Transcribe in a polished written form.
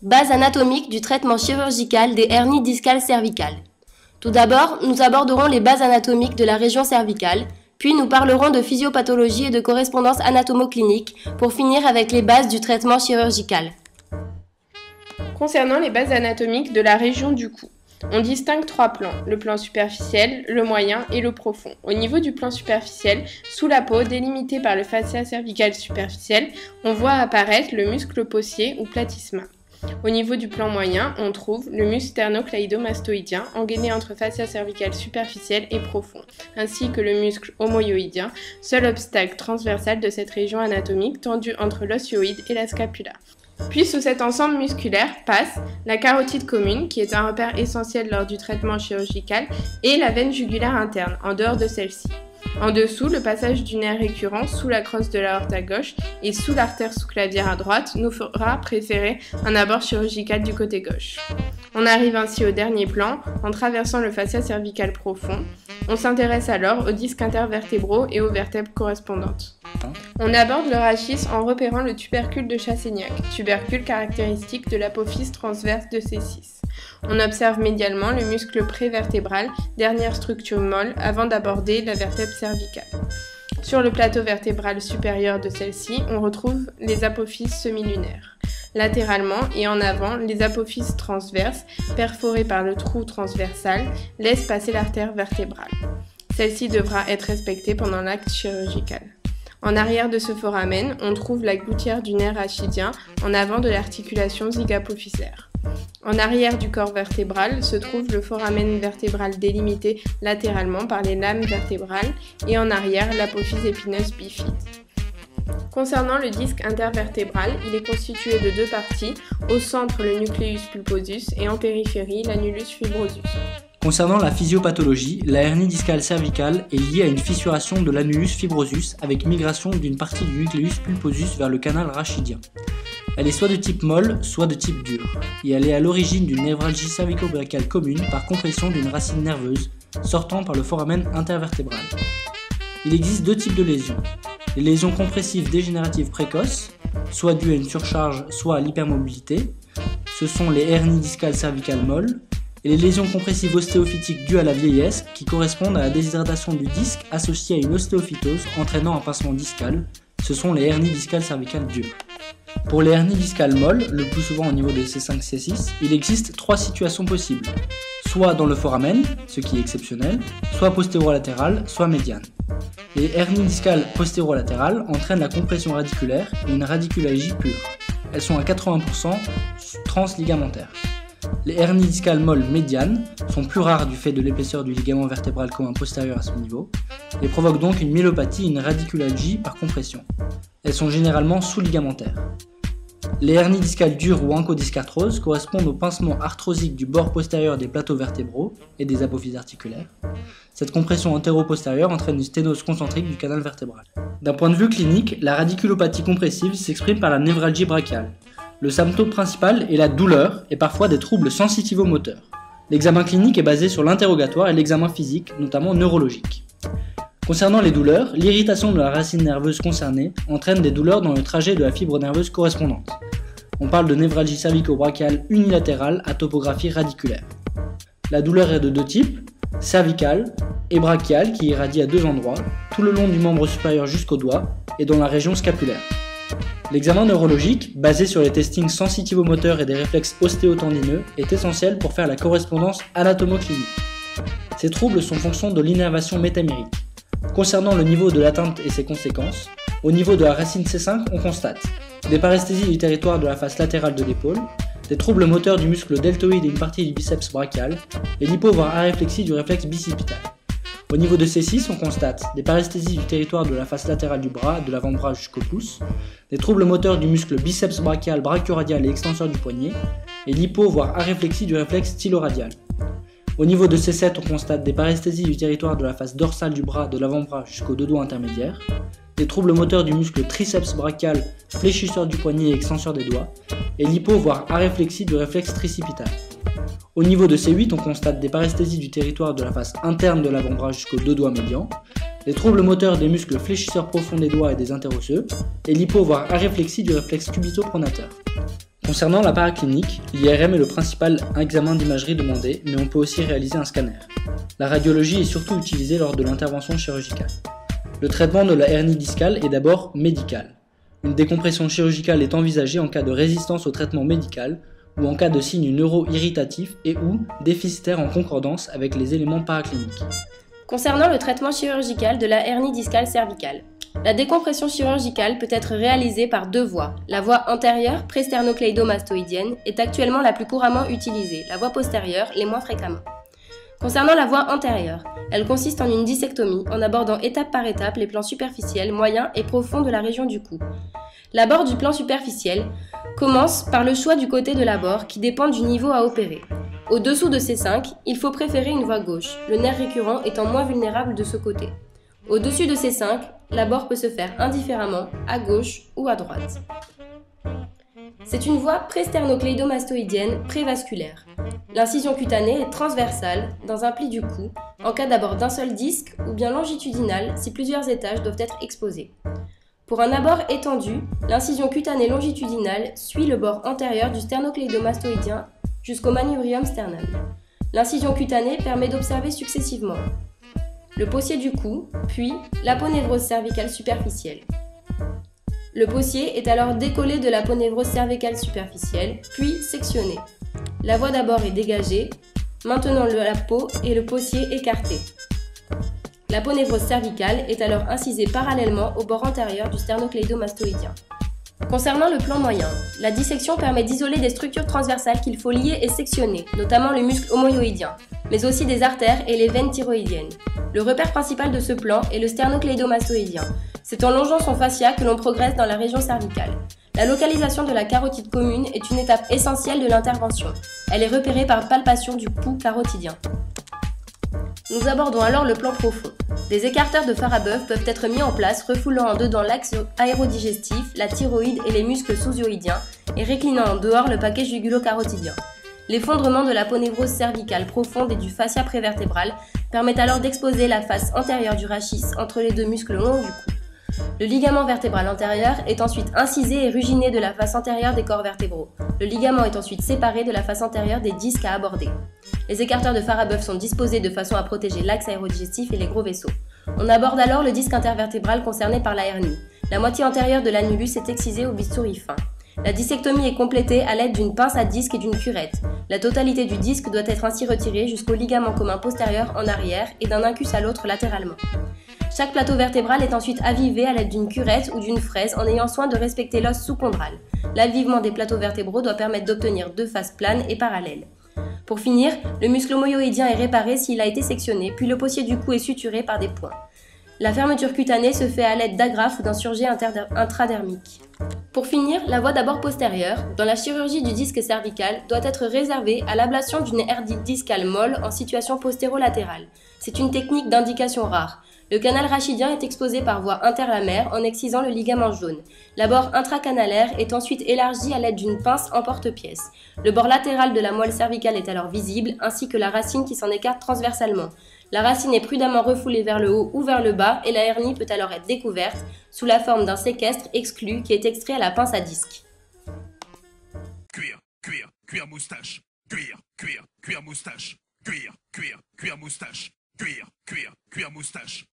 Base anatomique du traitement chirurgical des hernies discales cervicales. Tout d'abord, nous aborderons les bases anatomiques de la région cervicale, puis nous parlerons de physiopathologie et de correspondance anatomo-clinique pour finir avec les bases du traitement chirurgical. Concernant les bases anatomiques de la région du cou, on distingue trois plans, le plan superficiel, le moyen et le profond. Au niveau du plan superficiel, sous la peau, délimité par le fascia cervical superficiel, on voit apparaître le muscle possier ou platysma. Au niveau du plan moyen, on trouve le muscle sternocleidomastoïdien, engainé entre fascia cervical superficiel et profond, ainsi que le muscle omoïoïdien, seul obstacle transversal de cette région anatomique tendu entre l'osioïde et la scapula. Puis sous cet ensemble musculaire passe la carotide commune, qui est un repère essentiel lors du traitement chirurgical, et la veine jugulaire interne, en dehors de celle-ci. En dessous, le passage du nerf récurrent sous la crosse de l'aorte à gauche et sous l'artère sous-clavière à droite nous fera préférer un abord chirurgical du côté gauche. On arrive ainsi au dernier plan, en traversant le fascia cervical profond. On s'intéresse alors aux disques intervertébraux et aux vertèbres correspondantes. On aborde le rachis en repérant le tubercule de Chassaignac, tubercule caractéristique de l'apophyse transverse de C6. On observe médialement le muscle prévertébral, dernière structure molle, avant d'aborder la vertèbre cervicale. Sur le plateau vertébral supérieur de celle-ci, on retrouve les apophyses semilunaires. Latéralement et en avant, les apophyses transverses, perforées par le trou transversal, laissent passer l'artère vertébrale. Celle-ci devra être respectée pendant l'acte chirurgical. En arrière de ce foramen, on trouve la gouttière du nerf rachidien en avant de l'articulation zygapophysaire. En arrière du corps vertébral se trouve le foramen vertébral délimité latéralement par les lames vertébrales et en arrière l'apophyse épineuse bifide. Concernant le disque intervertébral, il est constitué de deux parties, au centre le nucleus pulposus et en périphérie l'annulus fibrosus. Concernant la physiopathologie, la hernie discale cervicale est liée à une fissuration de l'annulus fibrosus avec migration d'une partie du nucleus pulposus vers le canal rachidien. Elle est soit de type molle, soit de type dur, et elle est à l'origine d'une névralgie cervico-brachiale commune par compression d'une racine nerveuse sortant par le foramen intervertébral. Il existe deux types de lésions. Les lésions compressives dégénératives précoces, soit dues à une surcharge, soit à l'hypermobilité, ce sont les hernies discales cervicales molles, et les lésions compressives ostéophytiques dues à la vieillesse qui correspondent à la déshydratation du disque associée à une ostéophytose entraînant un pincement discal, ce sont les hernies discales cervicales dures. Pour les hernies discales molles, le plus souvent au niveau de C5-C6, il existe trois situations possibles. Soit dans le foramen, ce qui est exceptionnel, soit postérolatérale, soit médiane. Les hernies discales postérolatérales entraînent la compression radiculaire et une radiculagie pure. Elles sont à 80% transligamentaires. Les hernies discales molles médianes sont plus rares du fait de l'épaisseur du ligament vertébral commun postérieur à ce niveau et provoquent donc une myélopathie et une radiculalgie par compression. Elles sont généralement sous-ligamentaires. Les hernies discales dures ou ankylodyscarthroses correspondent au pincement arthrosique du bord postérieur des plateaux vertébraux et des apophyses articulaires. Cette compression antéro-postérieure entraîne une sténose concentrique du canal vertébral. D'un point de vue clinique, la radiculopathie compressive s'exprime par la névralgie brachiale. Le symptôme principal est la douleur et parfois des troubles sensitivo-moteurs. L'examen clinique est basé sur l'interrogatoire et l'examen physique, notamment neurologique. Concernant les douleurs, l'irritation de la racine nerveuse concernée entraîne des douleurs dans le trajet de la fibre nerveuse correspondante. On parle de névralgie cervico-brachiale unilatérale à topographie radiculaire. La douleur est de deux types, cervicale et brachiale qui irradie à deux endroits, tout le long du membre supérieur jusqu'au doigt et dans la région scapulaire. L'examen neurologique, basé sur les testings sensitivo-moteurs et des réflexes ostéotendineux, est essentiel pour faire la correspondance anatomo-clinique. Ces troubles sont fonction de l'innervation métamérique. Concernant le niveau de l'atteinte et ses conséquences, au niveau de la racine C5, on constate des paresthésies du territoire de la face latérale de l'épaule, des troubles moteurs du muscle deltoïde et une partie du biceps brachial, et l'hypo voire aréflexie du réflexe bicipital. Au niveau de C6, on constate des paresthésies du territoire de la face latérale du bras, de l'avant-bras jusqu'au pouce, des troubles moteurs du muscle biceps brachial, brachioradial et extenseur du poignet, et l'hypo voire aréflexie du réflexe stylo-radial. Au niveau de C7, on constate des paresthésies du territoire de la face dorsale du bras, de l'avant-bras jusqu'aux deux doigts intermédiaires, des troubles moteurs du muscle triceps brachial, fléchisseur du poignet et extenseur des doigts, et l'hypo voire aréflexie du réflexe tricipital. Au niveau de C8, on constate des paresthésies du territoire de la face interne de l'avant-bras jusqu'aux deux doigts médians, des troubles moteurs des muscles fléchisseurs profonds des doigts et des interosseux, et l'hypo voire aréflexie du réflexe cubito-pronateur. Concernant la paraclinique, l'IRM est le principal examen d'imagerie demandé, mais on peut aussi réaliser un scanner. La radiologie est surtout utilisée lors de l'intervention chirurgicale. Le traitement de la hernie discale est d'abord médical. Une décompression chirurgicale est envisagée en cas de résistance au traitement médical ou en cas de signes neuro-irritatifs et ou déficitaires en concordance avec les éléments paracliniques. Concernant le traitement chirurgical de la hernie discale cervicale, la décompression chirurgicale peut être réalisée par deux voies. La voie antérieure, pré-sternocleidomastoïdienne, est actuellement la plus couramment utilisée, la voie postérieure, les moins fréquemment. Concernant la voie antérieure, elle consiste en une dissectomie en abordant étape par étape les plans superficiels, moyens et profonds de la région du cou. L'abord du plan superficiel commence par le choix du côté de l'abord qui dépend du niveau à opérer. Au-dessous de C5, il faut préférer une voie gauche, le nerf récurrent étant moins vulnérable de ce côté. Au-dessus de C5, l'abord peut se faire indifféremment, à gauche ou à droite. C'est une voie pré-sternocleidomastoïdienne prévasculaire. L'incision cutanée est transversale dans un pli du cou, en cas d'abord d'un seul disque ou bien longitudinal si plusieurs étages doivent être exposés. Pour un abord étendu, l'incision cutanée longitudinale suit le bord antérieur du sternocleidomastoïdien jusqu'au manubrium sternal. L'incision cutanée permet d'observer successivement le possier du cou, puis l'aponévrose cervicale superficielle. Le possier est alors décollé de l'aponévrose cervicale superficielle, puis sectionné. La voie d'abord est dégagée, maintenant la peau et le possier écarté. L'aponévrose cervicale est alors incisée parallèlement au bord antérieur du sternocleidomastoïdien. Concernant le plan moyen, la dissection permet d'isoler des structures transversales qu'il faut lier et sectionner, notamment le muscle homoyoïdien, mais aussi des artères et les veines thyroïdiennes. Le repère principal de ce plan est le sternocleidomastoïdien. C'est en longeant son fascia que l'on progresse dans la région cervicale. La localisation de la carotide commune est une étape essentielle de l'intervention. Elle est repérée par palpation du pouls carotidien. Nous abordons alors le plan profond. Des écarteurs de Farabeuf peuvent être mis en place refoulant en dedans l'axe aérodigestif, la thyroïde et les muscles sous-hyoïdiens et réclinant en dehors le paquet jugulo-carotidien. L'effondrement de l'aponévrose cervicale profonde et du fascia prévertébral permet alors d'exposer la face antérieure du rachis entre les deux muscles longs du cou. Le ligament vertébral antérieur est ensuite incisé et ruginé de la face antérieure des corps vertébraux. Le ligament est ensuite séparé de la face antérieure des disques à aborder. Les écarteurs de Farabeuf sont disposés de façon à protéger l'axe aérodigestif et les gros vaisseaux. On aborde alors le disque intervertébral concerné par la hernie. La moitié antérieure de l'annulus est excisée au bistouri fin. La dissectomie est complétée à l'aide d'une pince à disque et d'une curette. La totalité du disque doit être ainsi retirée jusqu'au ligament commun postérieur en arrière et d'un incus à l'autre latéralement. Chaque plateau vertébral est ensuite avivé à l'aide d'une curette ou d'une fraise en ayant soin de respecter l'os sous-chondral. L'avivement des plateaux vertébraux doit permettre d'obtenir deux faces planes et parallèles. Pour finir, le muscle homoyoïdien est réparé s'il a été sectionné, puis le possier du cou est suturé par des points. La fermeture cutanée se fait à l'aide d'agrafes ou d'un surjet intradermique. Pour finir, la voie d'abord postérieure, dans la chirurgie du disque cervical, doit être réservée à l'ablation d'une hernie discale molle en situation postérolatérale. C'est une technique d'indication rare. Le canal rachidien est exposé par voie interlamaire en excisant le ligament jaune. La bord intracanalaire est ensuite élargie à l'aide d'une pince en porte-pièce. Le bord latéral de la moelle cervicale est alors visible, ainsi que la racine qui s'en écarte transversalement. La racine est prudemment refoulée vers le haut ou vers le bas et la hernie peut alors être découverte sous la forme d'un séquestre exclu qui est extrait à la pince à disque. Cuir, cuir, cuir moustache. Cuir, cuir, cuir moustache. Cuir, cuir, cuir moustache. Cuir, cuir, cuir moustache.